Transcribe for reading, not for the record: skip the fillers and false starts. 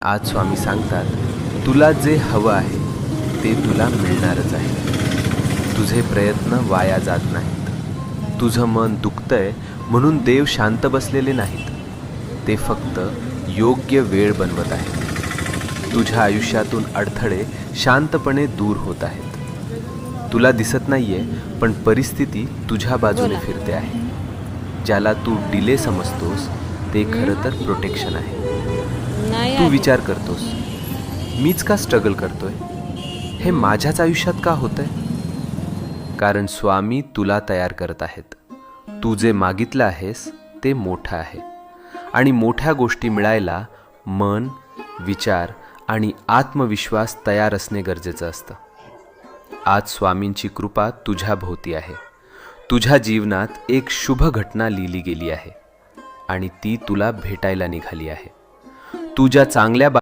आज स्वामी सांगतात, तुला जे हवं आहे ते तुला मिळणारच आहे. तुझे प्रयत्न वाया जात नाहीत. तुझं मन दुखतंय म्हणून देव शांत बसलेले नाहीत. ते फक्त योग्य वेळ बनवत आहेत. तुझ्या आयुष्यातून अडथळे शांतपणे दूर होत आहेत. तुला दिसत नाहीये, पण परिस्थिती तुझ्या बाजूने फिरते आहे. ज्याला तू डिले समजतोस ते खरं तर प्रोटेक्शन आहे. तू विचार करतोस, मीच का स्ट्रगल करतोय, हे माझ्याच आयुष्यात का होतंय? कारण स्वामी तुला तयार करत आहेत. तू जे मागितलं आहेस ते मोठं आहे, आणि मोठ्या गोष्टी मिळायला मन, विचार आणि आत्मविश्वास तयार असणे गरजेचं असतं. आज स्वामींची कृपा तुझ्या भोवती आहे. तुझ्या जीवनात एक शुभ घटना लिहिली गेली आहे आणि ती तुला भेटायला निघाली आहे. तू ज्या चांगल्या